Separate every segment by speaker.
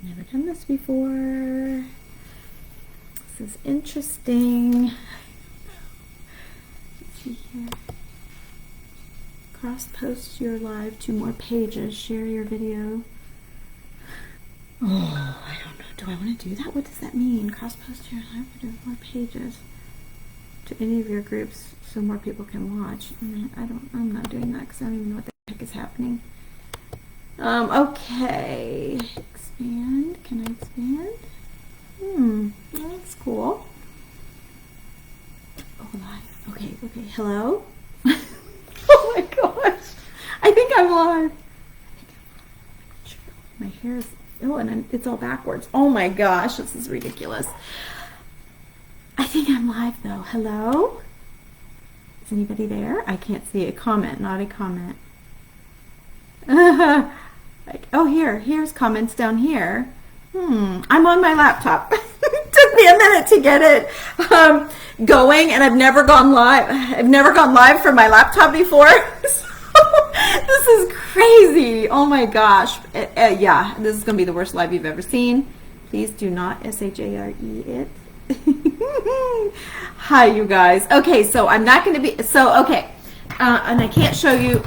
Speaker 1: Never done this before. This is interesting. Let's see here. Cross post your live to more pages. Share your video. Oh, I don't know. Do I want to do that? What does that mean? Cross post your live to more pages to any of your groups so more people can watch. I'm not doing that because I don't even know what the heck is happening. Okay. Expand. Can I expand? That's cool. Oh, live. Okay. Hello? Oh my gosh. I think I'm live. My hair is, and it's all backwards. Oh my gosh, this is ridiculous. I think I'm live though. Hello? Is anybody there? I can't see a comment, not a comment. Oh, here's comments down here. I'm on my laptop. It took me a minute to get it going, and I've never gone live. I've never gone live from my laptop before. So, this is crazy. Oh my gosh. Yeah, this is going to be the worst live you've ever seen. Please do not SHARE it. Hi, you guys. Okay, so I'm not going to be, okay. And I can't show you.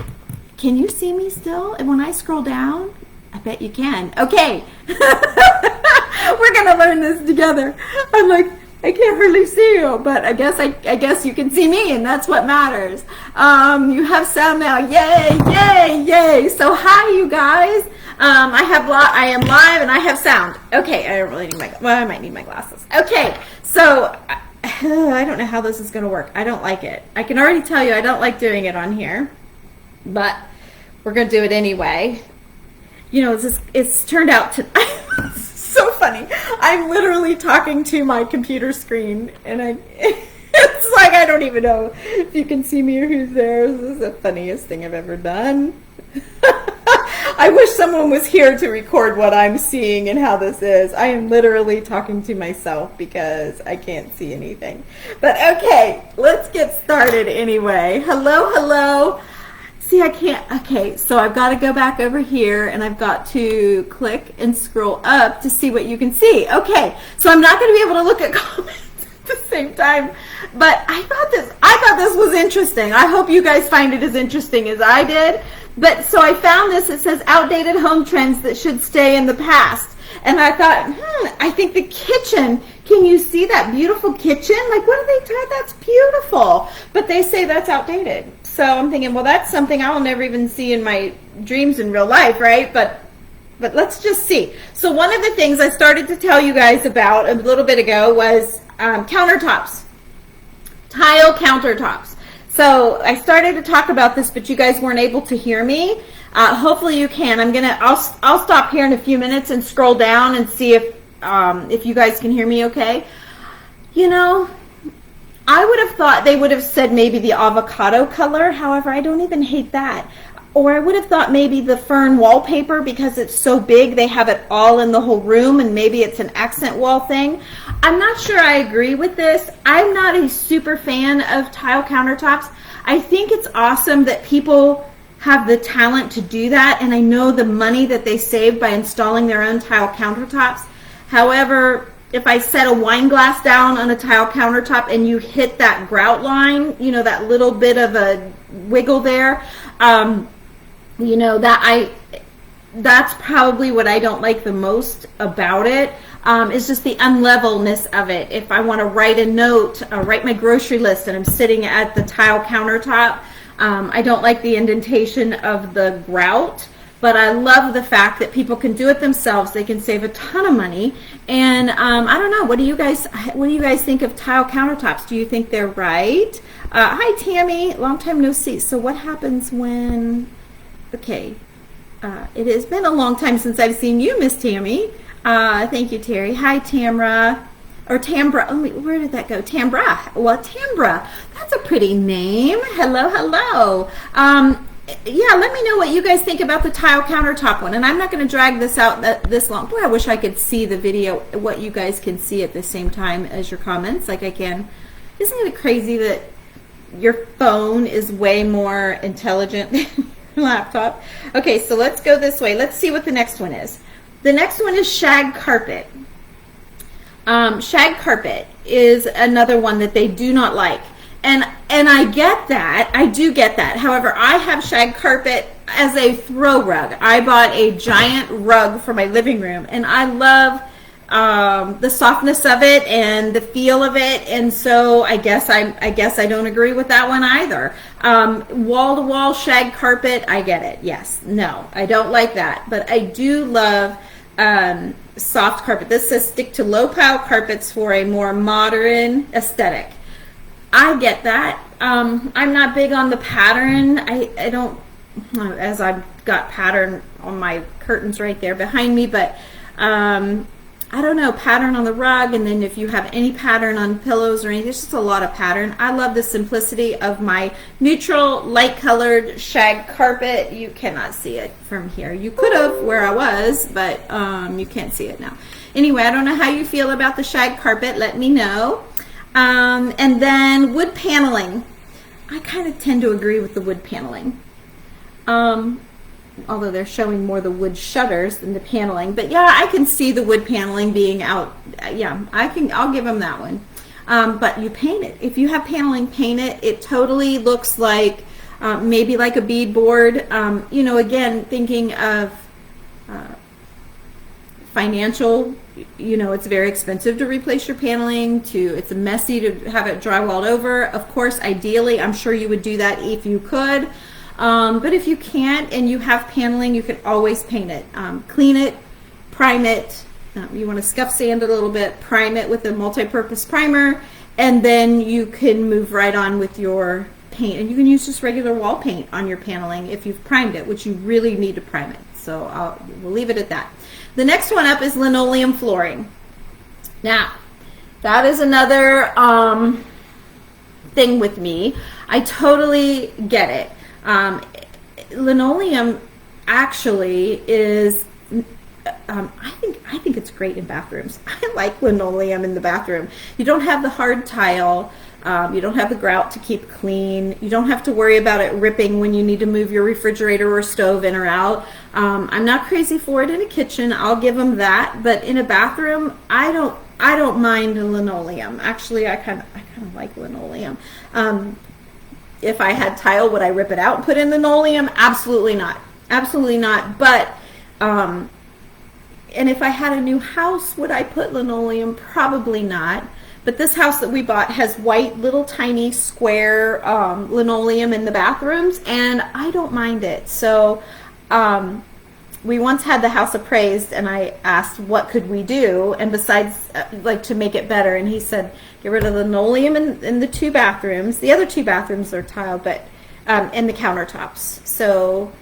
Speaker 1: Can you see me still? And when I scroll down, I bet you can. Okay. We're going to learn this together. I'm like, I can't hardly see you, but I guess you can see me, and that's what matters. You have sound now. Yay. So hi, you guys. I am live, and I have sound. Okay, I don't really need I might need my glasses. Okay, so I don't know how this is going to work. I don't like it. I can already tell you I don't like doing it on here, but we're going to do it anyway. You know, it's turned out to... so funny. I'm literally talking to my computer screen, and it's like I don't even know if you can see me or who's there. This is the funniest thing I've ever done. I wish someone was here to record what I'm seeing and how this is. I am literally talking to myself because I can't see anything. But okay, let's get started anyway. Hello. See, I can't. Okay, so I've got to go back over here, and I've got to click and scroll up to see what you can see. Okay, so I'm not going to be able to look at comments at the same time, but I thought this was interesting. I hope you guys find it as interesting as I did. But so I found this. It says outdated home trends that should stay in the past. And I thought, I think the kitchen, can you see that beautiful kitchen? Like, what do they tell? That's beautiful. But they say that's outdated. So I'm thinking, well, that's something I'll never even see in my dreams in real life, right? But let's just see. So one of the things I started to tell you guys about a little bit ago was countertops, tile countertops. So I started to talk about this, but you guys weren't able to hear me. Hopefully you can. I'll stop here in a few minutes and scroll down and see if you guys can hear me okay. You know, I would have thought they would have said maybe the avocado color. However, I don't even hate that. Or I would have thought maybe the fern wallpaper, because it's so big, they have it all in the whole room, and maybe it's an accent wall thing. I'm not sure I agree with this. I'm not a super fan of tile countertops. I think it's awesome that people have the talent to do that, and I know the money that they save by installing their own tile countertops. However, if I set a wine glass down on a tile countertop and you hit that grout line, you know, that little bit of a wiggle there, you know, that's probably what I don't like the most about it. It's just the unlevelness of it. If I want to write a note, write my grocery list, and I'm sitting at the tile countertop, I don't like the indentation of the grout. But I love the fact that people can do it themselves. They can save a ton of money. And I don't know. What do you guys think of tile countertops? Do you think they're right? Hi, Tammy. Long time no see. So what happens when? Okay. It has been a long time since I've seen you, Miss Tammy. Thank you, Terry. Hi, Tamra. Or Tambra. Oh, wait, where did that go? Tambra. Well, Tambra. That's a pretty name. Hello. Yeah, let me know what you guys think about the tile countertop one. And I'm not going to drag this out this long. Boy, I wish I could see the video, what you guys can see at the same time as your comments, like I can. Isn't it crazy that your phone is way more intelligent than your laptop? Okay, so let's go this way. Let's see what the next one is. The next one is shag carpet. Shag carpet is another one that they do not like. And I get that. I do get that. However, I have shag carpet as a throw rug. I bought a giant rug for my living room, and I love the softness of it and the feel of it. And so I guess I don't agree with that one either. Wall to wall shag carpet, I get it. Yes, no, I don't like that. But I do love soft carpet. This says stick to low pile carpets for a more modern aesthetic. I get that. I'm not big on the pattern. I don't, as I've got pattern on my curtains right there behind me, but I don't know, pattern on the rug, and then if you have any pattern on pillows or anything, it's just a lot of pattern. I love the simplicity of my neutral, light-colored shag carpet. You cannot see it from here. You could have where I was, but you can't see it now. Anyway, I don't know how you feel about the shag carpet. Let me know. And then wood paneling. I kind of tend to agree with the wood paneling. Although they're showing more the wood shutters than the paneling. But yeah, I can see the wood paneling being out. Yeah, I'll give them that one. But you paint it. If you have paneling, paint it. It totally looks like maybe like a beadboard. You know, again, thinking of financial, you know, it's very expensive to replace your paneling, it's messy to have it drywalled over. Of course, ideally, I'm sure you would do that if you could. But if you can't and you have paneling, you can always paint it. Clean it, prime it. You want to scuff sand it a little bit, prime it with a multi-purpose primer, and then you can move right on with your paint. And you can use just regular wall paint on your paneling if you've primed it, which you really need to prime it. So we'll leave it at that. The next one up is linoleum flooring. Now, that is another thing with me. I totally get it. Linoleum actually is, I think it's great in bathrooms. I like linoleum in the bathroom. You don't have the hard tile. You don't have the grout to keep clean. You don't have to worry about it ripping when you need to move your refrigerator or stove in or out. I'm not crazy for it in a kitchen. I'll give them that. But in a bathroom, I don't mind linoleum. Actually, I kind of like linoleum. If I had tile, would I rip it out and put in linoleum? Absolutely not. Absolutely not. But and if I had a new house, would I put linoleum? Probably not. But this house that we bought has white, little tiny square linoleum in the bathrooms, and I don't mind it. So we once had the house appraised, and I asked what could we do, and besides like to make it better, and he said get rid of the linoleum in the two bathrooms. The other two bathrooms are tiled, but and the countertops. So,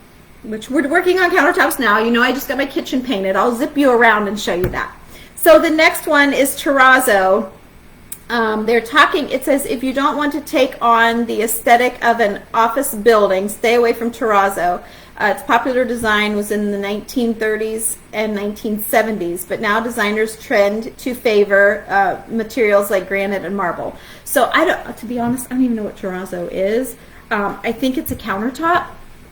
Speaker 1: which we're working on countertops now. You know, I just got my kitchen painted. I'll zip you around and show you that. So the next one is terrazzo. They're talking, it says, if you don't want to take on the aesthetic of an office building, stay away from terrazzo. Its popular design was in the 1930s and 1970s, but now designers trend to favor materials like granite and marble. So to be honest, I don't even know what terrazzo is. I think it's a countertop.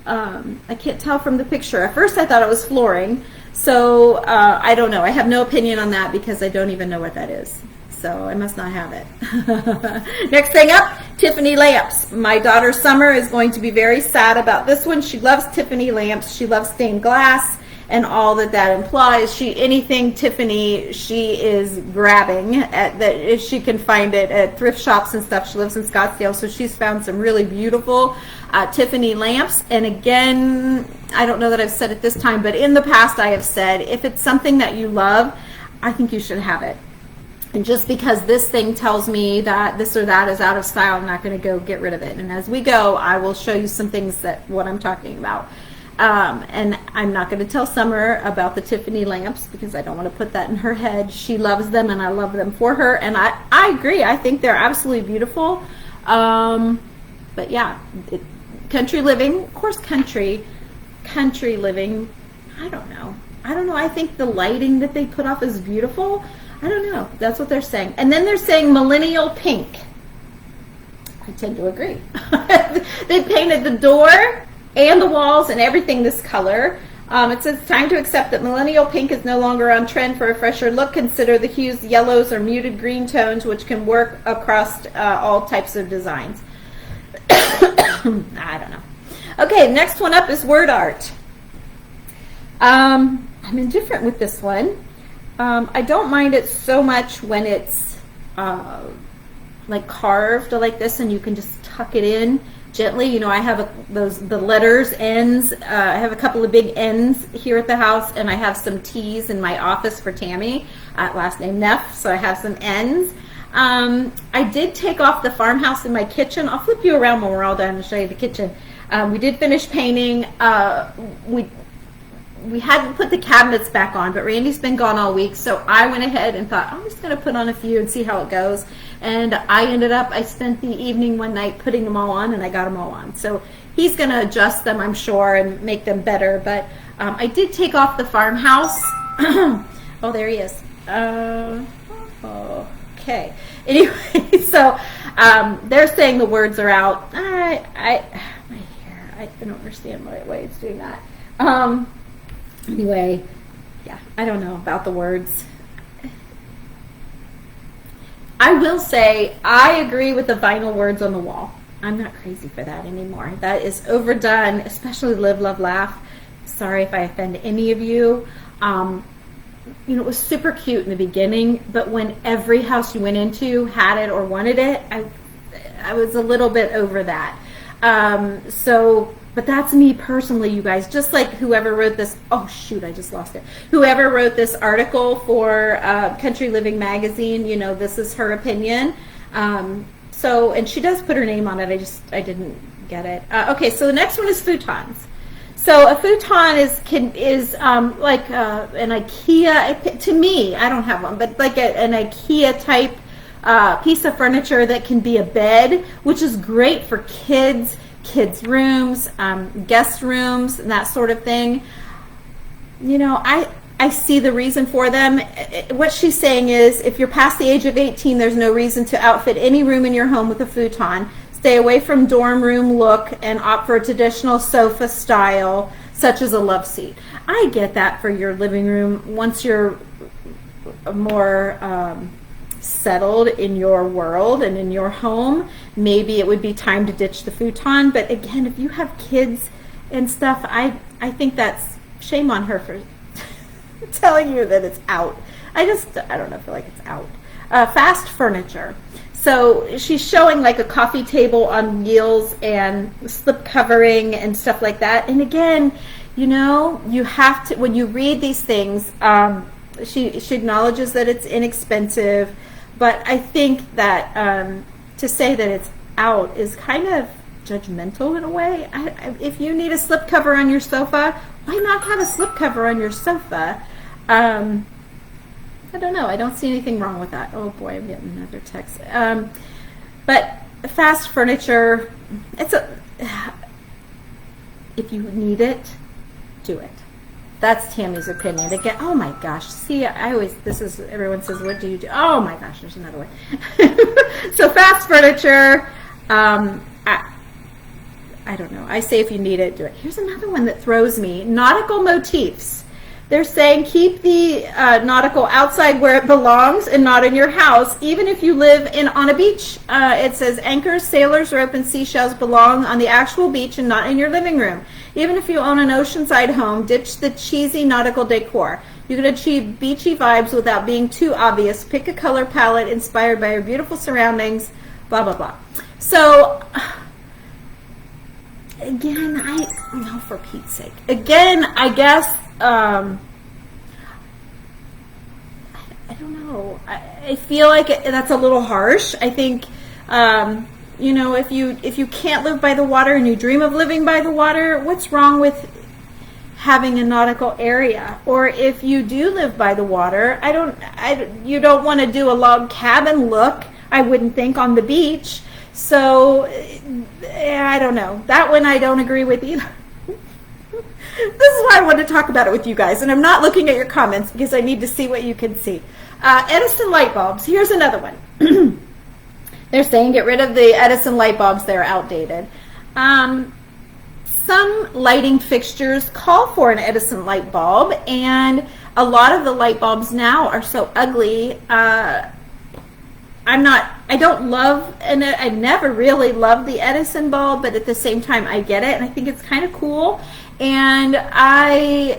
Speaker 1: I can't tell from the picture. At first I thought it was flooring. So I don't know. I have no opinion on that because I don't even know what that is. So I must not have it. Next thing up, Tiffany lamps. My daughter Summer is going to be very sad about this one. She loves Tiffany lamps. She loves stained glass and all that implies. Anything Tiffany, she is grabbing at that if she can find it at thrift shops and stuff. She lives in Scottsdale, so she's found some really beautiful Tiffany lamps. And again, I don't know that I've said it this time, but in the past I have said, if it's something that you love, I think you should have it. And just because this thing tells me that this or that is out of style, I'm not going to go get rid of it. And as we go, I will show you some things what I'm talking about. And I'm not going to tell Summer about the Tiffany lamps because I don't want to put that in her head. She loves them and I love them for her. And I agree. I think they're absolutely beautiful. But yeah, country living, of course, country living. I don't know. I think the lighting that they put off is beautiful. I don't know. That's what they're saying. And then they're saying millennial pink. I tend to agree. They painted the door and the walls and everything this color. It says, time to accept that millennial pink is no longer on trend. For a fresher look, consider the hues, yellows, or muted green tones, which can work across all types of designs. I don't know. Okay, next one up is word art. I'm indifferent with this one. I don't mind it so much when it's like carved like this, and you can just tuck it in gently. You know, I have the letters, N's. I have a couple of big N's here at the house, and I have some T's in my office for Tammy, last name Neff, so I have some N's. I did take off the farmhouse in my kitchen. I'll flip you around when we're all done to show you the kitchen. We did finish painting. We hadn't put the cabinets back on, but Randy's been gone all week, so I went ahead and thought, I'm just going to put on a few and see how it goes. And I spent the evening one night putting them all on, and I got them all on. So he's going to adjust them, I'm sure, and make them better. But I did take off the farmhouse. Oh, there he is. Okay. Anyway, so they're saying the words are out. I don't understand why it's doing that. Anyway, yeah, I don't know about the words. I will say I agree with the vinyl words on the wall. I'm not crazy for that anymore. That is overdone, especially Live, Love, Laugh. Sorry if I offend any of you. You know, it was super cute in the beginning, but when every house you went into had it or wanted it, I was a little bit over that. But that's me personally, you guys. Just like whoever wrote this, oh shoot, I just lost it. Whoever wrote this article for Country Living Magazine, you know, this is her opinion. And she does put her name on it. I didn't get it. Okay, so the next one is futons. So a futon is like an IKEA. To me, I don't have one, but like an IKEA type piece of furniture that can be a bed, which is great for kids' rooms, guest rooms, and that sort of thing. You know, I see the reason for them. What she's saying is, if you're past the age of 18, there's no reason to outfit any room in your home with a futon. Stay away from dorm room look and opt for a traditional sofa style, such as a love seat. I get that for your living room once you're more settled in your world and in your home. Maybe it would be time to ditch the futon. But again, if you have kids and stuff, I think that's shame on her for telling you that it's out. I don't know, feel like it's out. Fast furniture. So she's showing like a coffee table on wheels and slip covering and stuff like that. And again, you know, you have to, when you read these things, she acknowledges that it's inexpensive, but I think that to say that it's out is kind of judgmental in a way. If you need a slip cover on your sofa, why not have a slip cover on your sofa? I don't know. I don't see anything wrong with that. Oh boy, I'm getting another text. But fast furniture, if you need it, do it. That's Tammy's opinion. Again, oh my gosh. See, everyone says, what do you do? Oh my gosh, there's another one. So fast furniture, I don't know. I say if you need it, do it. Here's another one that throws me. Nautical motifs. They're saying keep the nautical outside where it belongs and not in your house, even if you live on a beach. It says anchors, sailors, rope, and seashells belong on the actual beach and not in your living room. Even if you own an oceanside home, ditch the cheesy nautical decor. You can achieve beachy vibes without being too obvious. Pick a color palette inspired by your beautiful surroundings, blah, blah, blah. So, again, no, for Pete's sake. Again, I guess, I don't know. I feel like that's a little harsh. I think, you know, if you can't live by the water and you dream of living by the water, what's wrong with having a nautical area? Or if you do live by the water, you don't want to do a log cabin look, I wouldn't think, on the beach. So, I don't know. That one I don't agree with either. This is why I wanted to talk about it with you guys. And I'm not looking at your comments because I need to see what you can see. Edison light bulbs. Here's another one. They're saying get rid of the Edison light bulbs. They're outdated. some lighting fixtures call for an Edison light bulb, and a lot of the light bulbs now are so ugly. I don't love, and I never really loved the Edison bulb, but at the same time I get it, and I think it's kind of cool. And I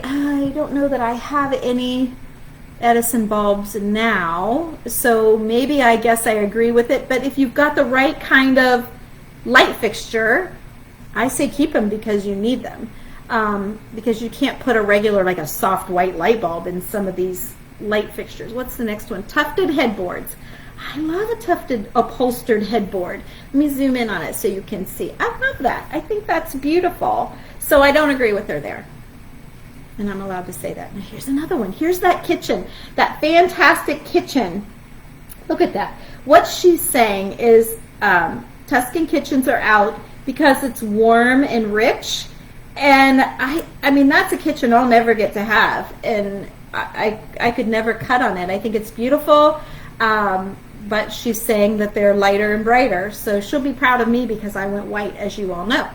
Speaker 1: don't know that I have any Edison bulbs now, so maybe I guess I agree with it. But if you've got the right kind of light fixture, I say keep them because you need them. Because you can't put a regular, like a soft white light bulb in some of these light fixtures. What's the next one? Tufted headboards. I love a tufted upholstered headboard. Let me zoom in on it so you can see. I love that. I think that's beautiful. So I don't agree with her there. And I'm allowed to say that. Now here's another one. Here's that kitchen, that fantastic kitchen. Look at that. What she's saying is Tuscan kitchens are out because it's warm and rich. And I mean, that's a kitchen I'll never get to have. And I could never cut on it. I think it's beautiful. But she's saying that they're lighter and brighter. So she'll be proud of me because I went white, as you all know.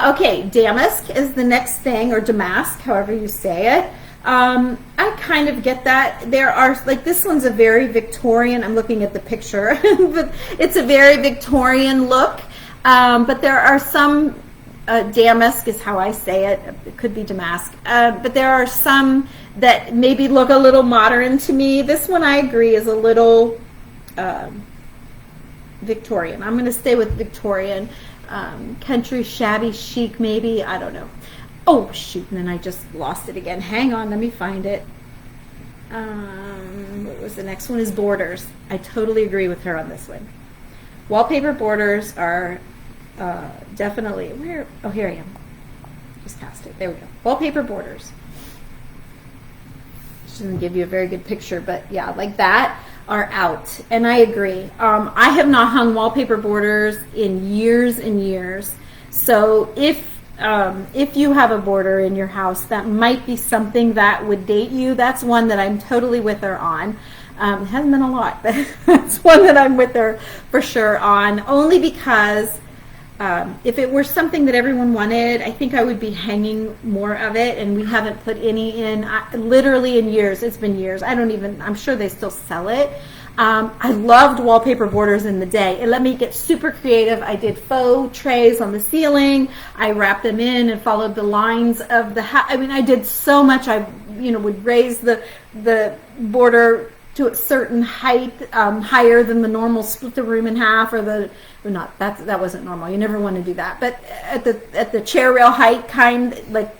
Speaker 1: Okay, damask is the next thing, or damask, however you say it. I kind of get that. There are, like, this one's a very Victorian, I'm looking at the picture, but it's a very Victorian look. But there are some, damask is how I say it. It could be damask. But there are some that maybe look a little modern to me. This one, I agree, is a little Victorian. I'm going to stay with Victorian. Country, shabby, chic, maybe. I don't know. Oh, shoot. And then I just lost it again. Hang on. Let me find it. What was the next one? Is borders. I totally agree with her on this one. Wallpaper borders are definitely... Where? Oh, here I am. Just passed it. There we go. Wallpaper borders. She didn't give you a very good picture, but yeah, like that are out, and I agree. I have not hung wallpaper borders in years and years, so if you have a border in your house, that might be something that would date you. That's one that I'm totally with her on. It hasn't been a lot, but that's one that I'm with her for sure on, only because if it were something that everyone wanted, I think I would be hanging more of it, and we haven't put any in literally in years. It's been years. I'm sure they still sell it. I loved wallpaper borders in the day. It let me get super creative. I did faux trays on the ceiling. I wrapped them in and followed the lines of the house. I mean, I did so much. I would raise the border to a certain height, higher than the normal, split the room in half, that wasn't normal. You never want to do that. But at the chair rail height kind, like,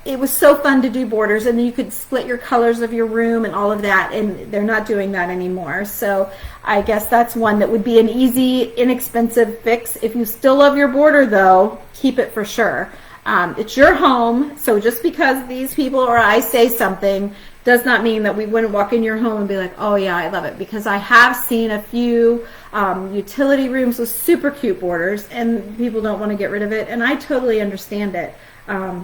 Speaker 1: it was so fun to do borders, and then you could split your colors of your room and all of that, and they're not doing that anymore. So I guess that's one that would be an easy, inexpensive fix. If you still love your border, though, keep it for sure. It's your home, so just because these people or I say something does not mean that we wouldn't walk in your home and be like, oh yeah, I love it. Because I have seen a few utility rooms with super cute borders, and people don't want to get rid of it, and I totally understand it.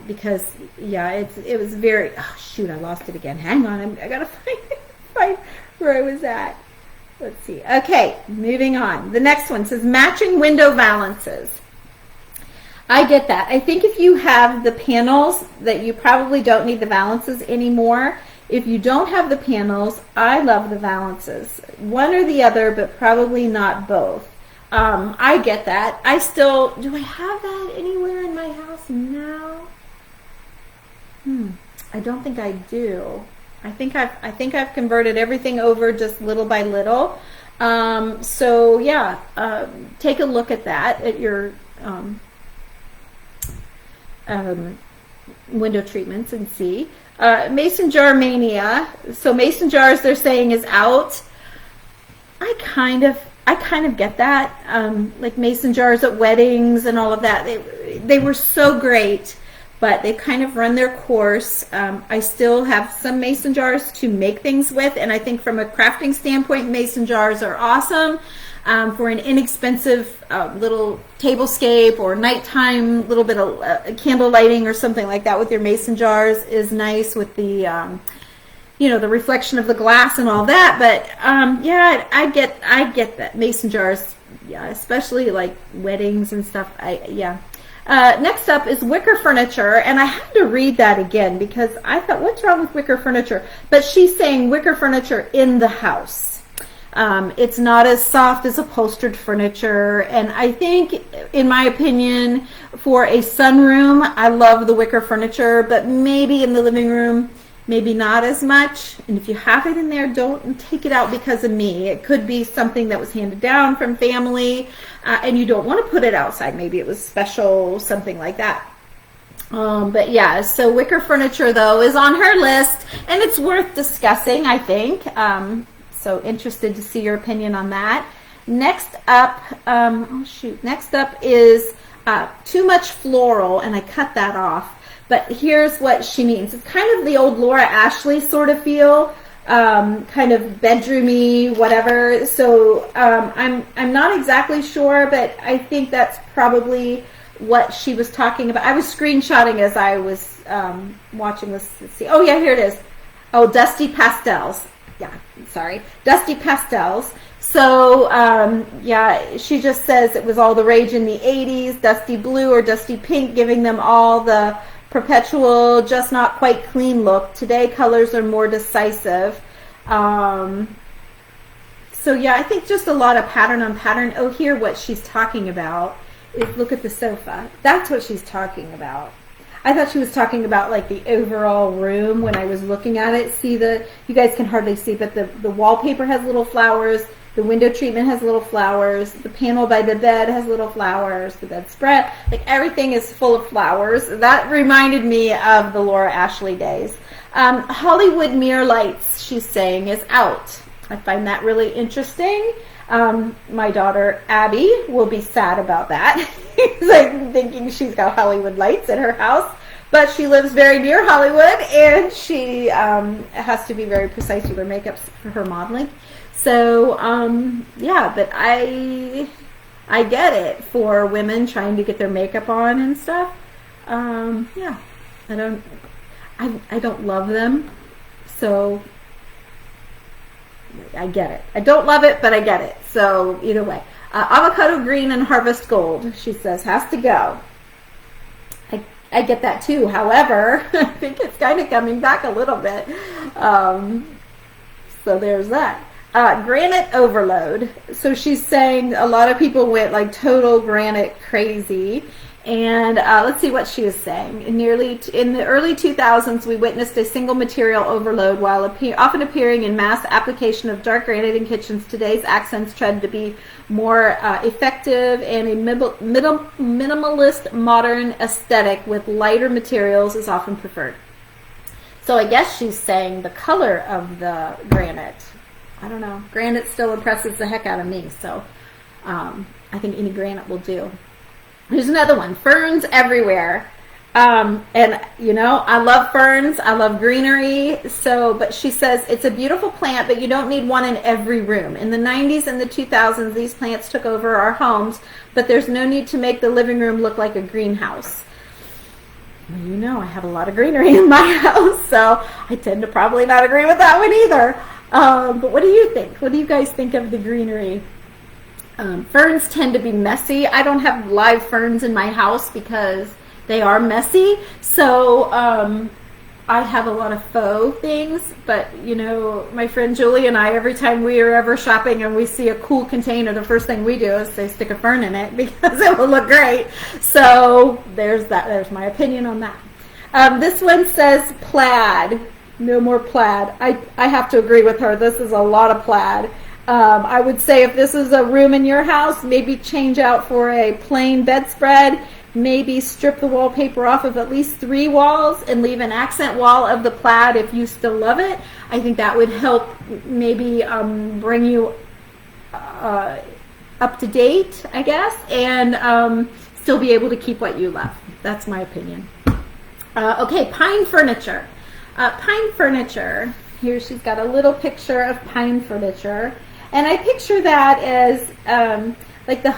Speaker 1: Because yeah, it was very, oh shoot, I lost it again. Hang on, I gotta find where I was at. Let's see. Okay, moving on. The next one says matching window valances. I get that. I think if you have the panels, that you probably don't need the valances anymore. If you don't have the panels, I love the valances. One or the other, but probably not both. I get that. Do I have that anywhere in my house now? I don't think I do. I think I've converted everything over just little by little. So yeah, take a look at that at your window treatments and see. Mason jar mania. So mason jars, they're saying, is out. I kind of get that. Like mason jars at weddings and all of that. They were so great, but they've kind of run their course. I still have some mason jars to make things with, and I think from a crafting standpoint, mason jars are awesome. For an inexpensive little tablescape or nighttime little bit of candle lighting or something like that with your mason jars is nice with the the reflection of the glass and all that. But yeah, I get that mason jars, yeah, especially like weddings and stuff. Next up is wicker furniture, and I had to read that again because I thought, what's wrong with wicker furniture? But she's saying wicker furniture in the house. It's not as soft as upholstered furniture, and I think, in my opinion, for a sunroom, I love the wicker furniture, but maybe in the living room, maybe not as much. And if you have it in there, don't take it out because of me. It could be something that was handed down from family, and you don't want to put it outside. Maybe it was special, something like that. But yeah, so wicker furniture, though, is on her list, and it's worth discussing, I think. So interested to see your opinion on that. Next up, next up is too much floral, and I cut that off. But here's what she means. It's kind of the old Laura Ashley sort of feel, kind of bedroomy, whatever. So I'm not exactly sure, but I think that's probably what she was talking about. I was screenshotting as I was watching this. Let's see. Oh yeah, here it is. Oh, dusty pastels. Yeah, sorry, dusty pastels. So yeah, she just says it was all the rage in the 80s, dusty blue or dusty pink, giving them all the perpetual, just not quite clean look. Today, colors are more decisive. So yeah, I think just a lot of pattern on pattern. Oh, here what she's talking about is, look at the sofa. That's what she's talking about. I thought she was talking about like the overall room when I was looking at it. See, you guys can hardly see, but the wallpaper has little flowers. The window treatment has little flowers. The panel by the bed has little flowers. The bedspread, like everything is full of flowers. That reminded me of the Laura Ashley days. Hollywood mirror lights, she's saying, is out. I find that really interesting. My daughter Abby will be sad about that. Like thinking she's got Hollywood lights in her house, but she lives very near Hollywood, and she has to be very precise with her makeup for her modeling. So yeah, but I get it for women trying to get their makeup on and stuff. Yeah, I don't love them, so I get it. I don't love it, but I get it. So either way, avocado green and harvest gold, she says, has to go. I get that too. However, I think it's kind of coming back a little bit. So there's that. Granite overload. So she's saying a lot of people went like total granite crazy. And let's see what she is saying. In the early 2000s, we witnessed a single material overload while often appearing in mass application of dark granite in kitchens. Today's accents tried to be more effective, and a minimalist modern aesthetic with lighter materials is often preferred. So I guess she's saying the color of the granite. I don't know. Granite still impresses the heck out of me, so I think any granite will do. Here's another one, ferns everywhere. And you know, I love ferns, I love greenery. But she says it's a beautiful plant, but you don't need one in every room. In the 90s and the 2000s, these plants took over our homes, but there's no need to make the living room look like a greenhouse. Well, you know, I have a lot of greenery in my house, so I tend to probably not agree with that one either. But what do you think? What do you guys think of the greenery? Ferns tend to be messy. I don't have live ferns in my house because they are messy. So I have a lot of faux things. But, you know, my friend Julie and I, every time we are ever shopping and we see a cool container, the first thing we do is say stick a fern in it because it will look great. So there's that. There's my opinion on that. This one says plaid. No more plaid. I have to agree with her. This is a lot of plaid. I would say if this is a room in your house, maybe change out for a plain bedspread, maybe strip the wallpaper off of at least 3 walls and leave an accent wall of the plaid if you still love it. I think that would help maybe bring you up to date, I guess, and still be able to keep what you love. That's my opinion. Okay, pine furniture. Pine furniture. Here she's got a little picture of pine furniture. And I picture that as like the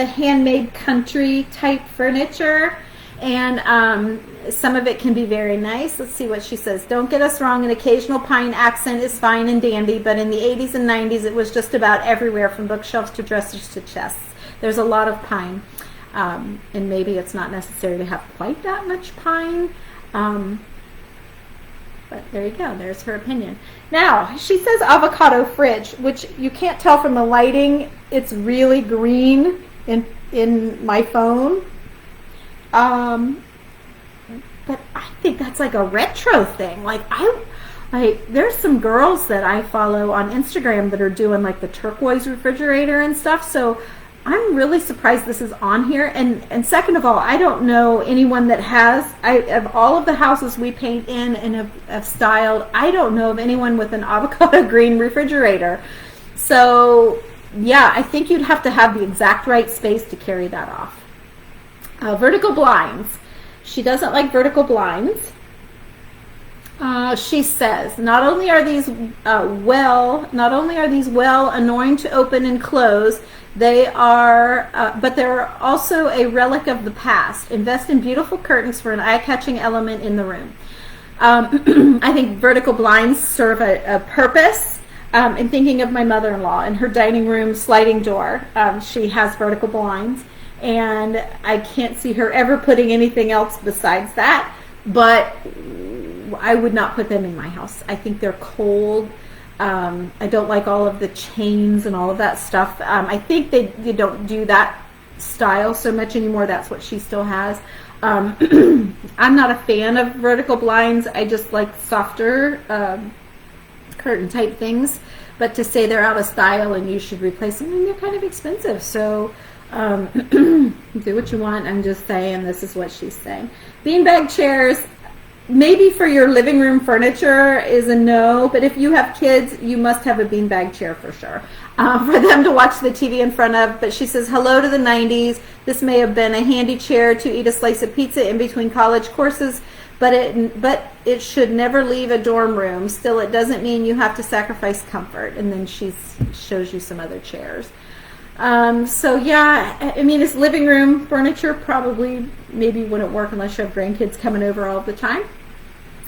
Speaker 1: handmade country type furniture. And some of it can be very nice. Let's see what she says. Don't get us wrong, an occasional pine accent is fine and dandy, but in the 80s and 90s it was just about everywhere, from bookshelves to dressers to chests. There's a lot of pine. And maybe it's not necessary to have quite that much pine. But there you go. There's her opinion. Now, she says avocado fridge, which you can't tell from the lighting. It's really green in my phone. But I think that's like a retro thing. Like there's some girls that I follow on Instagram that are doing like the turquoise refrigerator and stuff. So I'm really surprised this is on here. And second of all, I don't know anyone that has. Of all of the houses we paint in and have styled, I don't know of anyone with an avocado green refrigerator. So yeah, I think you'd have to have the exact right space to carry that off. Vertical blinds. She doesn't like vertical blinds. She says, not only are these well annoying to open and close, they are, but they're also a relic of the past. Invest in beautiful curtains for an eye-catching element in the room. I think vertical blinds serve a purpose. In thinking of my mother-in-law and her dining room sliding door, she has vertical blinds. And I can't see her ever putting anything else besides that, but I would not put them in my house. I think they're cold. I don't like all of the chains and all of that stuff. I think they don't do that style so much anymore. That's what she still has. I'm not a fan of vertical blinds. I just like softer curtain type things. But to say they're out of style and you should replace them, I mean, they're kind of expensive. So do what you want. I'm just saying this is what she's saying. Beanbag chairs, maybe for your living room furniture is a no, but if you have kids, you must have a beanbag chair for sure, for them to watch the TV in front of. But she says, hello to the 90s. This may have been a handy chair to eat a slice of pizza in between college courses, but it should never leave a dorm room. Still, it doesn't mean you have to sacrifice comfort. And then she shows you some other chairs. So yeah, I mean, it's living room furniture probably maybe wouldn't work unless you have grandkids coming over all the time.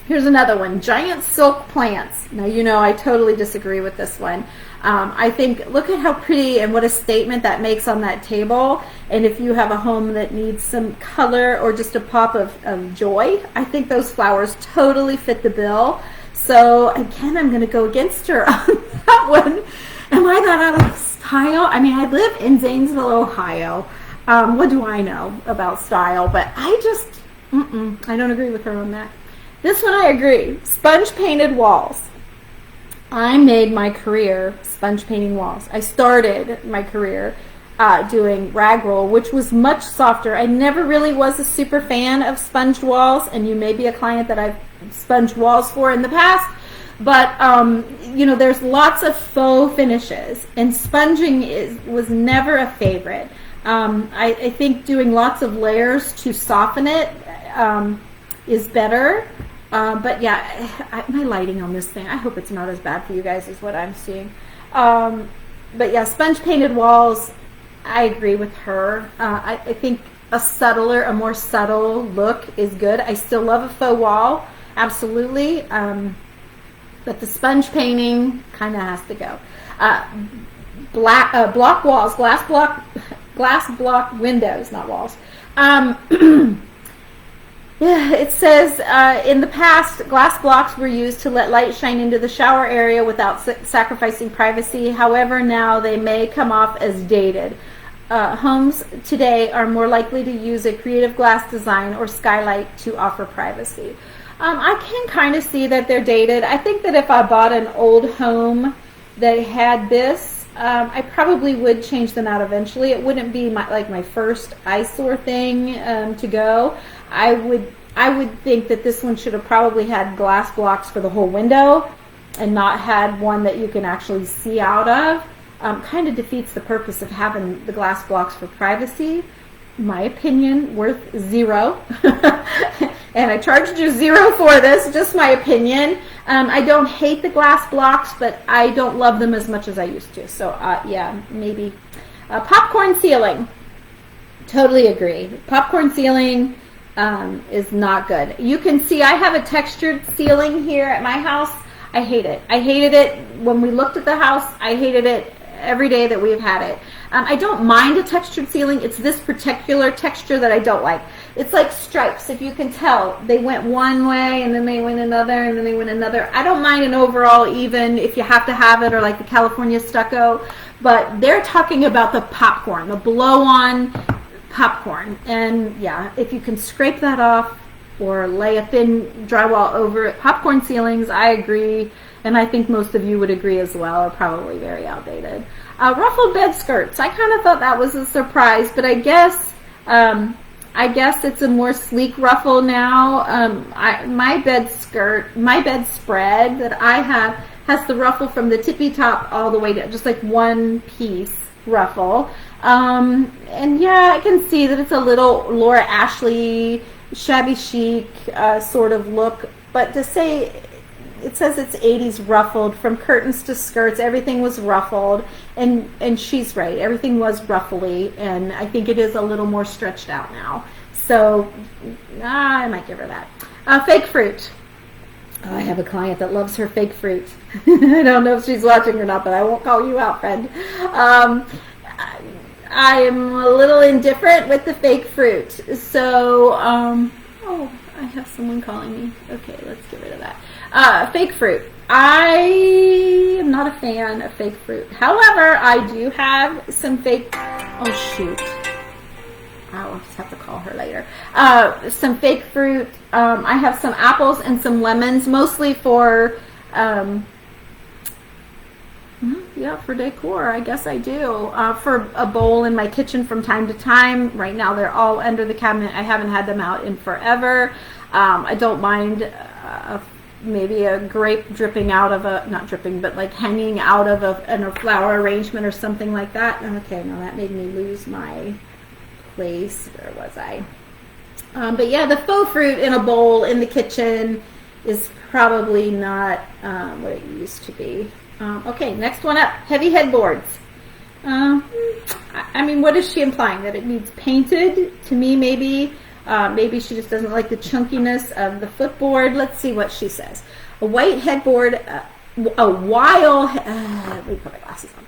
Speaker 1: Here's another one, giant silk plants. Now, you know, I totally disagree with this one. I think, look at how pretty and what a statement that makes on that table. And if you have a home that needs some color or just a pop of joy, I think those flowers totally fit the bill. So again, I'm going to go against her on that one. Am I that out of style? I mean, I live in Zanesville, Ohio. What do I know about style? But I just, I don't agree with her on that. This one I agree. Sponge painted walls. I made my career sponge painting walls. I started my career doing rag roll, which was much softer. I never really was a super fan of sponged walls, and you may be a client that I've sponged walls for in the past. But, you know, there's lots of faux finishes, and sponging was never a favorite. I think doing lots of layers to soften it is better. But yeah, my lighting on this thing, I hope it's not as bad for you guys as what I'm seeing. But yeah, sponge painted walls, I agree with her. I think a more subtle look is good. I still love a faux wall, absolutely. But the sponge painting kind of has to go. Block walls, glass block windows, not walls. Yeah, it says in the past, glass blocks were used to let light shine into the shower area without sacrificing privacy. However, now they may come off as dated. Homes today are more likely to use a creative glass design or skylight to offer privacy. I can kind of see that they're dated. I think that if I bought an old home that had this, I probably would change them out eventually. It wouldn't be my first eyesore thing to go. I would think that this one should have probably had glass blocks for the whole window and not had one that you can actually see out of. Kind of defeats the purpose of having the glass blocks for privacy. My opinion, worth zero. And I charged you $0 for this, just my opinion. I don't hate the glass blocks, but I don't love them as much as I used to. So yeah, maybe. Popcorn ceiling. Totally agree. Popcorn ceiling is not good. You can see I have a textured ceiling here at my house. I hate it. I hated it when we looked at the house. I hated it every day that we've had it. I don't mind a textured ceiling. It's this particular texture that I don't like. It's like stripes. If you can tell, they went one way and then they went another and then they went another. I don't mind an overall even if you have to have it, or like the California stucco, but they're talking about the popcorn, the blow-on popcorn. And yeah, if you can scrape that off or lay a thin drywall over it, popcorn ceilings, I agree, and I think most of you would agree as well, are probably very outdated. Ruffled bed skirts, I kind of thought that was a surprise, but I guess it's a more sleek ruffle now. My bed spread that I have has the ruffle from the tippy top all the way down, just like one piece ruffle. And yeah, I can see that it's a little Laura Ashley, shabby chic sort of look, but to say, it says it's 80s ruffled, from curtains to skirts, everything was ruffled, and she's right, everything was ruffly, and I think it is a little more stretched out now. So I might give her that. Fake fruit. Oh, I have a client that loves her fake fruit. I don't know if she's watching or not, but I won't call you out, friend. I am a little indifferent with the fake fruit. So, oh, I have someone calling me. Okay, let's get rid of that. Fake fruit. I am not a fan of fake fruit. However, I do have some fake, oh shoot. I'll just have to call her later. Some fake fruit. I have some apples and some lemons, mostly for, yeah, for decor. I guess I do. For a bowl in my kitchen from time to time. Right now they're all under the cabinet. I haven't had them out in forever. I don't mind maybe a grape dripping out of a, not dripping, but like hanging out of a flower arrangement or something like that. Okay, now that made me lose my place. Where was I? But yeah, the faux fruit in a bowl in the kitchen is probably not what it used to be. Okay, next one up, heavy headboards. I mean, what is she implying? That it needs painted? To me, maybe she just doesn't like the chunkiness of the footboard. Let's see what she says. A white headboard, let me put my glasses on.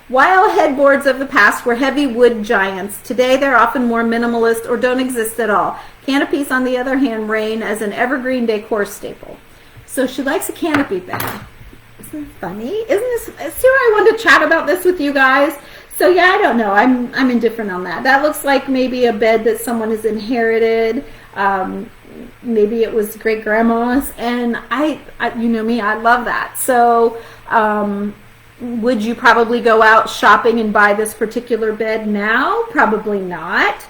Speaker 1: While headboards of the past were heavy wood giants, today they're often more minimalist or don't exist at all. Canopies, on the other hand, reign as an evergreen decor staple. So she likes a canopy bed. Isn't it funny? See why I wanted to chat about this with you guys? So yeah, I don't know. I'm indifferent on that. That looks like maybe a bed that someone has inherited. Maybe it was great grandma's, and I you know me, I love that. So would you probably go out shopping and buy this particular bed now? Probably not.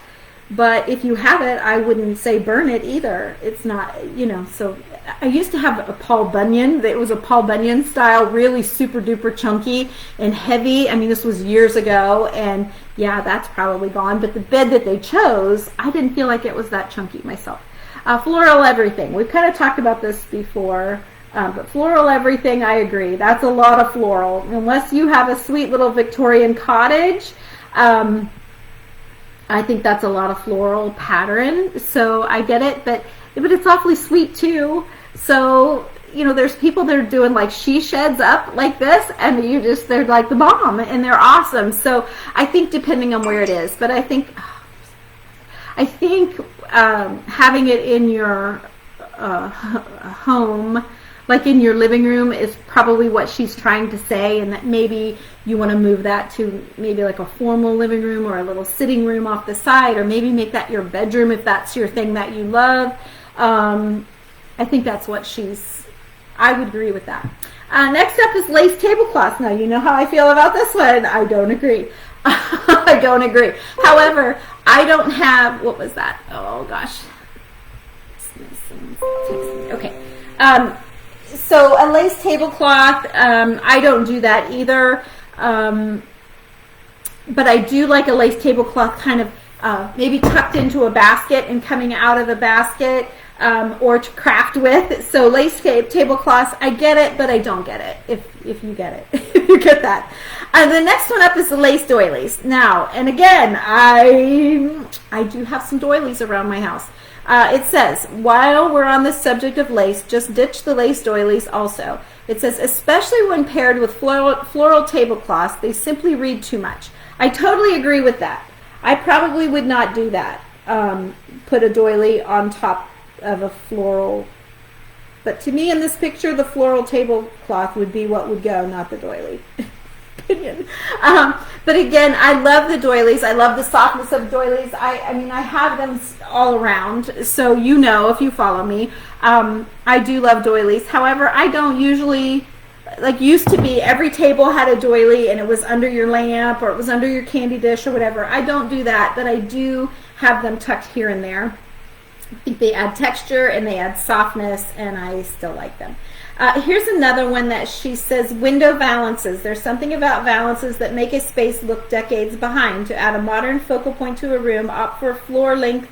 Speaker 1: But if you have it, I wouldn't say burn it either. It's not, you know, so I used to have a Paul Bunyan. It was a Paul Bunyan style, really super duper chunky and heavy. I mean, this was years ago, and yeah, that's probably gone. But the bed that they chose, I didn't feel like it was that chunky myself. Floral everything. We've kind of talked about this before. But floral everything, I agree. That's a lot of floral. Unless you have a sweet little Victorian cottage, I think that's a lot of floral pattern. So I get it, but it's awfully sweet too. So, you know, there's people that are doing like she sheds up like this, and they're like the bomb, and they're awesome. So I think depending on where it is, but I think having it in your home, like in your living room, is probably what she's trying to say, and that maybe you want to move that to maybe like a formal living room or a little sitting room off the side, or maybe make that your bedroom if that's your thing that you love. I think that's what I would agree with that. Next up is lace tablecloths. Now, you know how I feel about this one. I don't agree. I don't agree. However, I don't have, what was that? Oh gosh. Okay. So a lace tablecloth, I don't do that either. But I do like a lace tablecloth kind of maybe tucked into a basket and coming out of the basket, or to craft with. So lace tablecloths, I get it, but I don't get it. If you get it, if you get that. The next one up is the lace doilies. Now, and again, I do have some doilies around my house. It says, while we're on the subject of lace, just ditch the lace doilies also. It says, especially when paired with floral tablecloths, they simply read too much. I totally agree with that. I probably would not do that. Put a doily on top of a floral. But to me, in this picture, the floral tablecloth would be what would go, not the doily. Opinion. But again, I love the doilies. I love the softness of doilies. I mean, I have them all around, so you know if you follow me. I do love doilies. However, I don't usually, like used to be, every table had a doily and it was under your lamp or it was under your candy dish or whatever. I don't do that, but I do have them tucked here and there. I think they add texture and they add softness, and I still like them. Here's another one that she says, window valances. There's something about valances that make a space look decades behind. To add a modern focal point to a room, opt for floor-length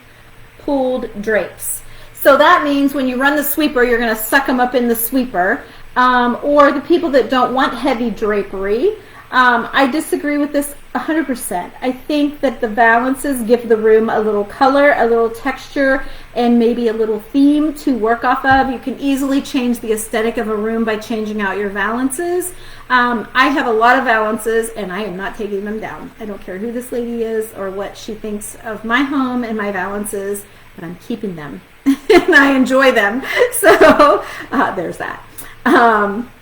Speaker 1: pooled drapes. So that means when you run the sweeper, you're going to suck them up in the sweeper. Or the people that don't want heavy drapery. I disagree with this 100%. I think that the valances give the room a little color, a little texture, and maybe a little theme to work off of. You can easily change the aesthetic of a room by changing out your valances. I have a lot of valances, and I am not taking them down. I don't care who this lady is or what she thinks of my home and my valances, but I'm keeping them, and I enjoy them. So there's that.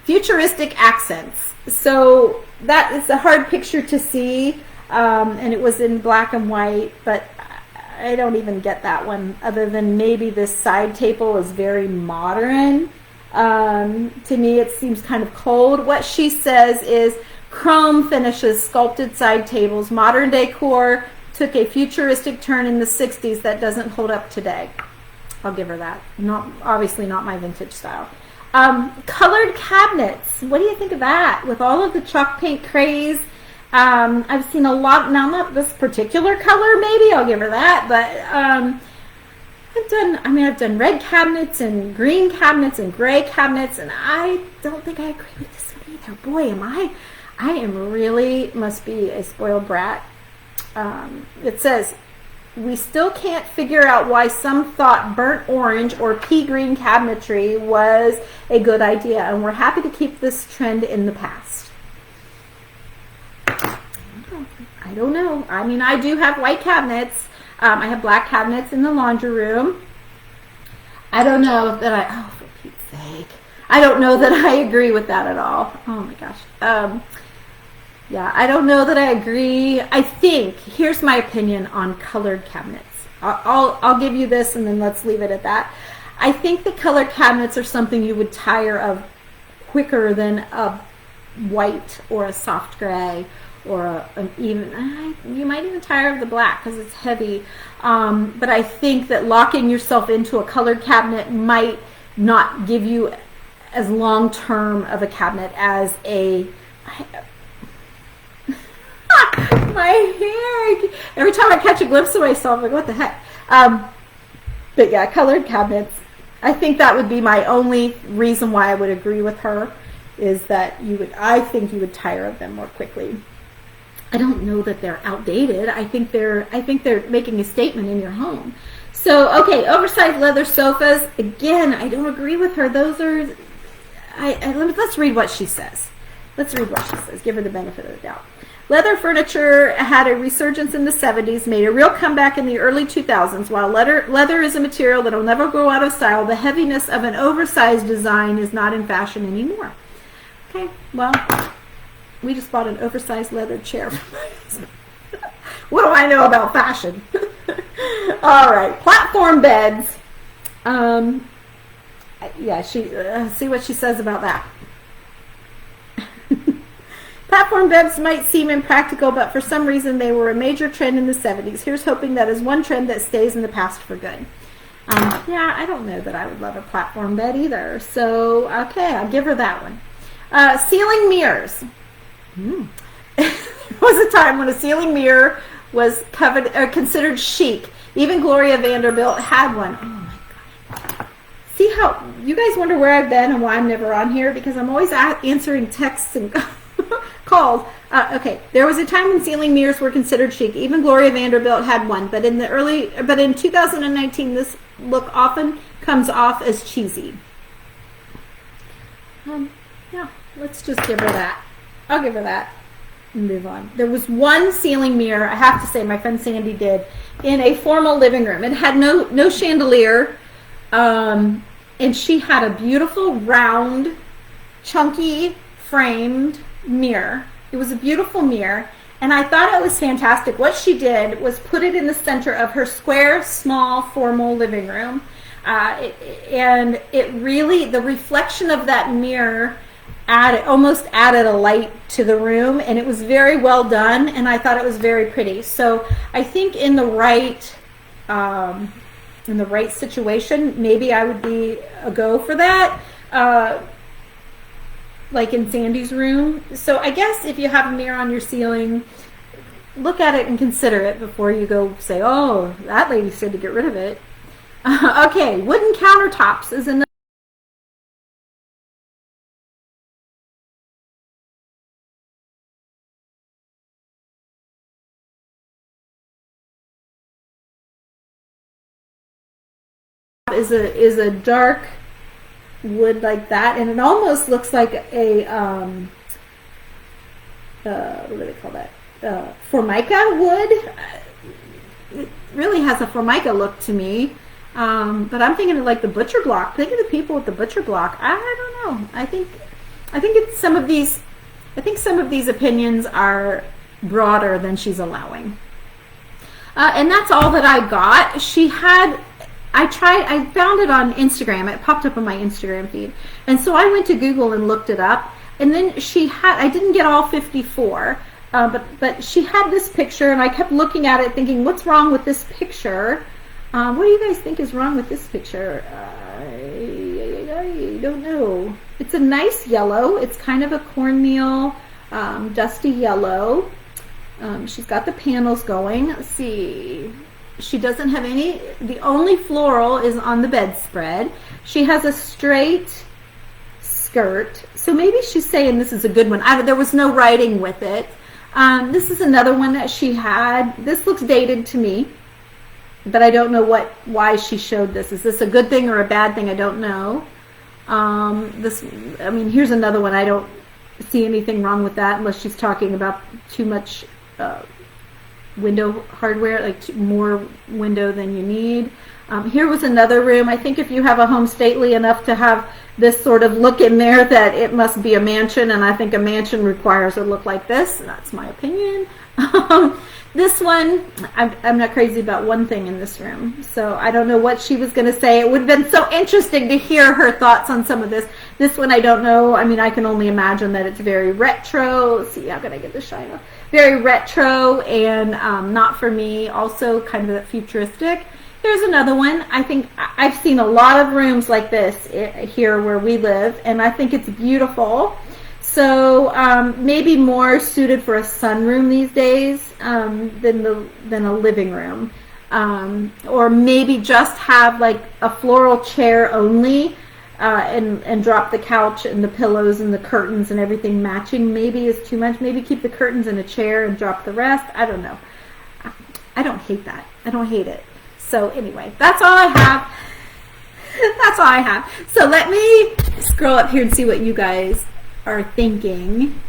Speaker 1: Futuristic accents. So that is a hard picture to see, and it was in black and white, but I don't even get that one, other than maybe this side table is very modern. To me, it seems kind of cold. What she says is chrome finishes, sculpted side tables, modern decor, took a futuristic turn in the 60s that doesn't hold up today. I'll give her that. Obviously not my vintage style. Colored cabinets. What do you think of that? With all of the chalk paint craze, I've seen a lot, now not this particular color, maybe, I'll give her that, but I've done red cabinets and green cabinets and gray cabinets, and I don't think I agree with this one either. Boy, I am really, must be a spoiled brat. It says, we still can't figure out why some thought burnt orange or pea green cabinetry was a good idea, and we're happy to keep this trend in the past. I don't know. I mean, I do have white cabinets. I have black cabinets in the laundry room. I don't know that for Pete's sake. I don't know that I agree with that at all. Oh my gosh. Yeah, I don't know that I agree. I think, here's my opinion on colored cabinets. I'll give you this and then let's leave it at that. I think the colored cabinets are something you would tire of quicker than a white or a soft gray or you might even tire of the black because it's heavy. But I think that locking yourself into a colored cabinet might not give you as long-term of a cabinet as my hair. Every time I catch a glimpse of myself, I'm like, what the heck? But yeah, colored cabinets. I think that would be my only reason why I would agree with her, is that I think you would tire of them more quickly. I don't know that they're outdated. I think they're making a statement in your home. So, okay, oversized leather sofas. Again, I don't agree with her. Those are, let's read what she says. Let's read what she says. Give her the benefit of the doubt. Leather furniture had a resurgence in the 70s, made a real comeback in the early 2000s. While leather is a material that will never go out of style, the heaviness of an oversized design is not in fashion anymore. Okay, well, we just bought an oversized leather chair for my husband. What do I know about fashion? All right, platform beds. Yeah, see what she says about that. Platform beds might seem impractical, but for some reason they were a major trend in the 70s. Here's hoping that is one trend that stays in the past for good. Yeah, I don't know that I would love a platform bed either. So, okay, I'll give her that one. Ceiling mirrors. There was a time when a ceiling mirror was considered chic. Even Gloria Vanderbilt had one. Oh my God. See how, you guys wonder where I've been and why I'm never on here? Because I'm always answering texts and called. Okay, there was a time when ceiling mirrors were considered chic. Even Gloria Vanderbilt had one, but in 2019, this look often comes off as cheesy. Yeah, let's just give her that. I'll give her that and move on. There was one ceiling mirror, I have to say, my friend Sandy did, in a formal living room. It had no chandelier, and she had a beautiful, round, chunky, framed mirror. It was a beautiful mirror, and I thought it was fantastic. What she did was put it in the center of her square, small, formal living room, and it really, the reflection of that mirror almost added a light to the room, and it was very well done, and I thought it was very pretty. So I think in the right situation, maybe I would be a go for that, like in Sandy's room. So I guess if you have a mirror on your ceiling, look at it and consider it before you go say, oh, that lady said to get rid of it. Okay, wooden countertops is another. Is a dark wood like that, and it almost looks like a what do they call that? Formica wood. It really has a Formica look to me, but I'm thinking of like the butcher block. Think of the people with the butcher block. I don't know. I think it's some of these opinions are broader than she's allowing. And that's all that I got. I found it on Instagram. It popped up on my Instagram feed. And so I went to Google and looked it up. And then I didn't get all 54, but she had this picture, and I kept looking at it thinking, what's wrong with this picture? What do you guys think is wrong with this picture? I don't know. It's a nice yellow. It's kind of a cornmeal, dusty yellow. She's got the panels going. Let's see. She doesn't have any, the only floral is on the bedspread. She has a straight skirt. So maybe she's saying this is a good one. There was no writing with it. This is another one that she had. This looks dated to me, but I don't know why she showed this. Is this a good thing or a bad thing? I don't know. Here's another one. I don't see anything wrong with that unless she's talking about too much window hardware, like more window than you need. Here was another room. I think if you have a home stately enough to have this sort of look in there, that it must be a mansion, and I think a mansion requires a look like this. That's my opinion. This one, I'm not crazy about one thing in this room, so I don't know what she was going to say. It would have been so interesting to hear her thoughts on some of this. This one I don't know. I mean, I can only imagine that it's very retro. Let's see, how can I get the shine off? Very retro and not for me. Also kind of futuristic. Here's another one. I think I've seen a lot of rooms like this here where we live, and I think it's beautiful. So maybe more suited for a sunroom these days than a living room, or maybe just have like a floral chair only, and drop the couch and the pillows and the curtains and everything matching. Maybe is too much. Maybe keep the curtains in a chair and drop the rest. I don't know. I don't hate that. I don't hate it. So anyway, that's all I have. That's all I have. So let me scroll up here and see what you guys are thinking.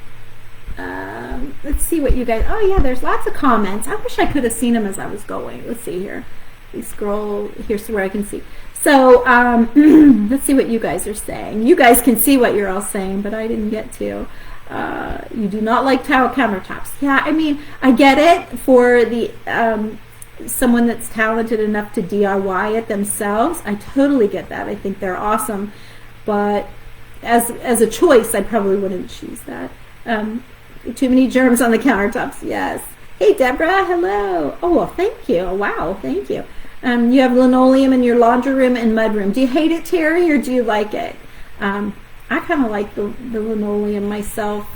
Speaker 1: Let's see what you guys, oh yeah, there's lots of comments. I wish I could have seen them as I was going. Let's see here. We scroll, here's where I can see. So let's see what you guys are saying. You guys can see what you're all saying, but I didn't get to. You do not like tile countertops. Yeah, I mean, I get it for the someone that's talented enough to DIY it themselves. I totally get that. I think they're awesome, but as a choice, I probably wouldn't choose that. Too many germs on the countertops. Yes. Hey, Deborah. Hello. Oh, well, thank you. Wow, thank you. You have linoleum in your laundry room and mudroom. Do you hate it, Terry, or do you like it? I kind of like the linoleum myself.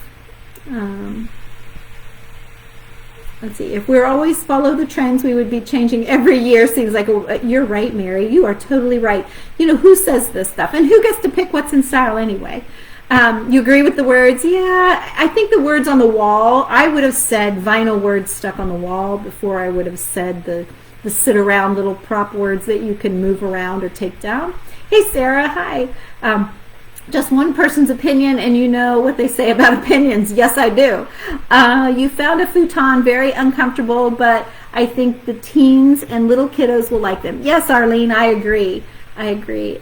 Speaker 1: Let's see. If we're always follow the trends, we would be changing every year. Seems like you're right, Mary. You are totally right. You know, who says this stuff? And who gets to pick what's in style anyway? You agree with the words? Yeah, I think the words on the wall, I would have said vinyl words stuck on the wall before I would have said the sit around little prop words that you can move around or take down. Hey, Sarah, hi. Just one person's opinion, and you know what they say about opinions. Yes, I do. You found a futon very uncomfortable, but I think the teens and little kiddos will like them. Yes, Arlene, I agree. I agree.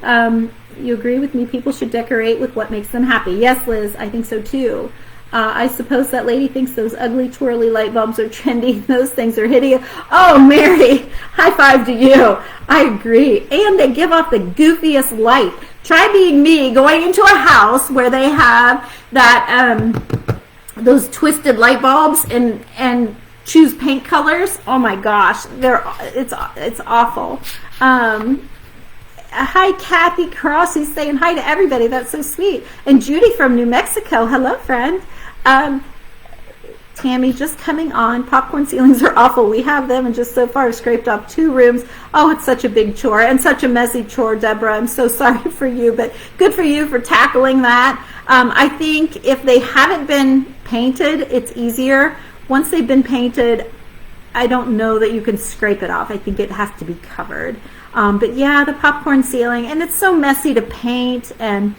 Speaker 1: You agree with me? People should decorate with what makes them happy. Yes, Liz, I think so too. I suppose that lady thinks those ugly twirly light bulbs are trendy. Those things are hideous. Oh, Mary, high five to you. I agree. And they give off the goofiest light. Try being me, going into a house where they have that those twisted light bulbs and choose paint colors. Oh my gosh, it's awful. Hi, Kathy Cross, who's saying hi to everybody. That's so sweet. And Judy from New Mexico. Hello, friend. Tammy, just coming on. Popcorn ceilings are awful. We have them and just so far scraped off 2 rooms. Oh, it's such a big chore and such a messy chore, Deborah. I'm so sorry for you, but good for you for tackling that. I think if they haven't been painted, it's easier. Once they've been painted, I don't know that you can scrape it off. I think it has to be covered. But yeah, the popcorn ceiling, and it's so messy to paint, and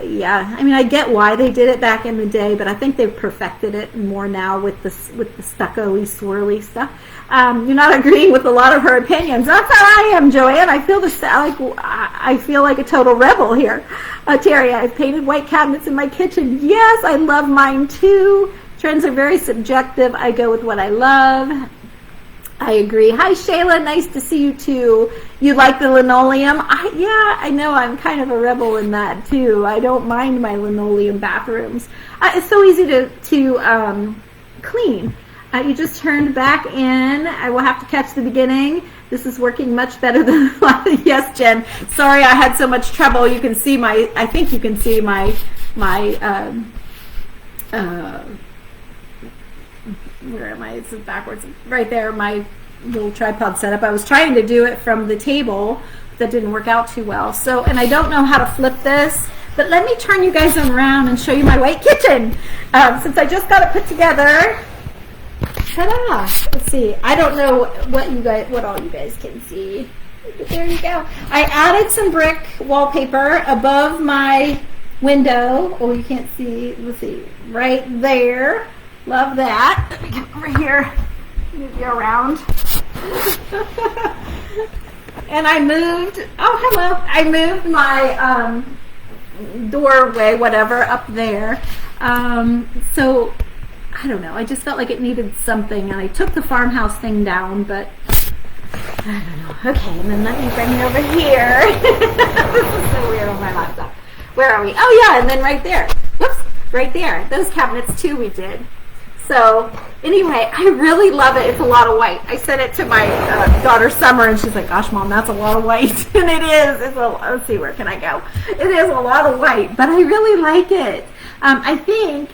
Speaker 1: yeah, I mean, I get why they did it back in the day, but I think they've perfected it more now with the stucco-y, swirly stuff. You're not agreeing with a lot of her opinions. That's how I am, Joanne. I feel like a total rebel here. Terry, I've painted white cabinets in my kitchen. Yes, I love mine too. Trends are very subjective. I go with what I love. I agree. Hi, Shayla. Nice to see you, too. You like the linoleum? Yeah, I know. I'm kind of a rebel in that, too. I don't mind my linoleum bathrooms. It's so easy to clean. You just turned back in. I will have to catch the beginning. This is working much better than yes, Jen. Sorry I had so much trouble. You can see I think you can see my where am I? It's backwards. Right there, my little tripod setup. I was trying to do it from the table, but that didn't work out too well. So, and I don't know how to flip this, but let me turn you guys around and show you my white kitchen. Since I just got it put together. Ta-da! Let's see. I don't know what all you guys can see. There you go. I added some brick wallpaper above my window. Oh, you can't see. Let's see. Right there. Love that. Let me get over here. Move you around. And I moved. Oh, hello. I moved my doorway, whatever, up there. So I don't know. I just felt like it needed something, and I took the farmhouse thing down, but I don't know. Okay, and then let me bring it over here. This is so weird on my laptop. Where are we? Oh, yeah, and then right there. Whoops, right there. Those cabinets, too, we did. So anyway, I really love it. It's a lot of white. I sent it to my daughter Summer, and she's like, "Gosh, Mom, that's a lot of white." And it is. Let's see, where can I go? It is a lot of white, but I really like it. I think,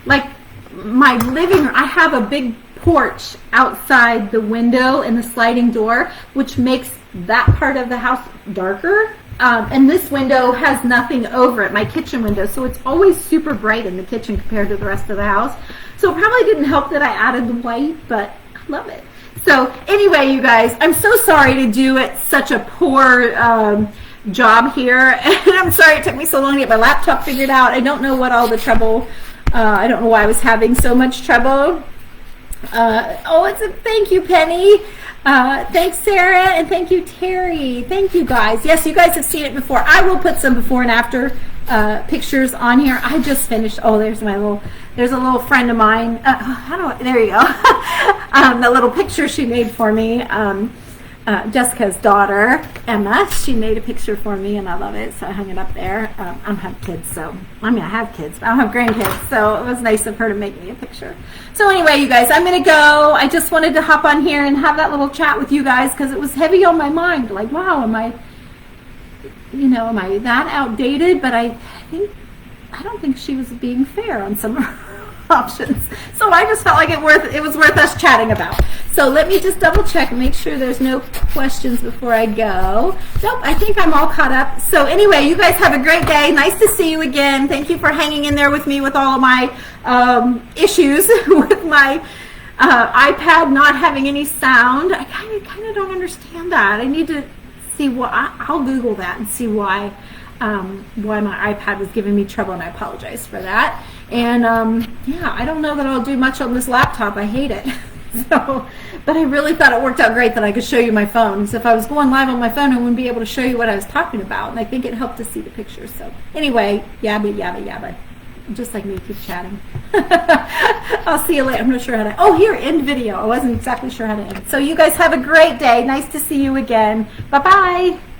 Speaker 1: like my living room, I have a big porch outside the window and the sliding door, which makes that part of the house darker. And this window has nothing over it, my kitchen window, so it's always super bright in the kitchen compared to the rest of the house. So it probably didn't help that I added the white, but I love it. So anyway, you guys, I'm so sorry to do it such a poor job here. And I'm sorry it took me so long to get my laptop figured out. I don't know what all the trouble, I don't know why I was having so much trouble. Thank you, Penny. Thanks, Sarah, and thank you, Terry. Thank you, guys. Yes, you guys have seen it before. I will put some before and after pictures on here. I just finished. Oh, there's a little friend of mine. There you go. The little picture she made for me. Jessica's daughter, Emma, she made a picture for me, and I love it, so I hung it up there. I don't have kids, I have kids, but I don't have grandkids, so it was nice of her to make me a picture. So anyway, you guys, I'm going to go. I just wanted to hop on here and have that little chat with you guys, because it was heavy on my mind. Like, wow, am I that outdated? But I don't think she was being fair on some options. So I just felt like it was worth us chatting about. So let me just double check and make sure there's no questions before I go. Nope, I think I'm all caught up. So anyway, you guys have a great day. Nice to see you again. Thank you for hanging in there with me with all of my issues with my iPad not having any sound. I kind of don't understand that. I need to see I'll Google that and see why my iPad was giving me trouble, and I apologize for that. And yeah, I don't know that I'll do much on this laptop. I hate it. So, but I really thought it worked out great that I could show you my phone. So if I was going live on my phone, I wouldn't be able to show you what I was talking about. And I think it helped to see the pictures. So anyway, yabba, yabba, yabba. Just like me, keep chatting. I'll see you later. I'm not sure how to, oh, here, end video. I wasn't exactly sure how to end. So you guys have a great day. Nice to see you again. Bye-bye.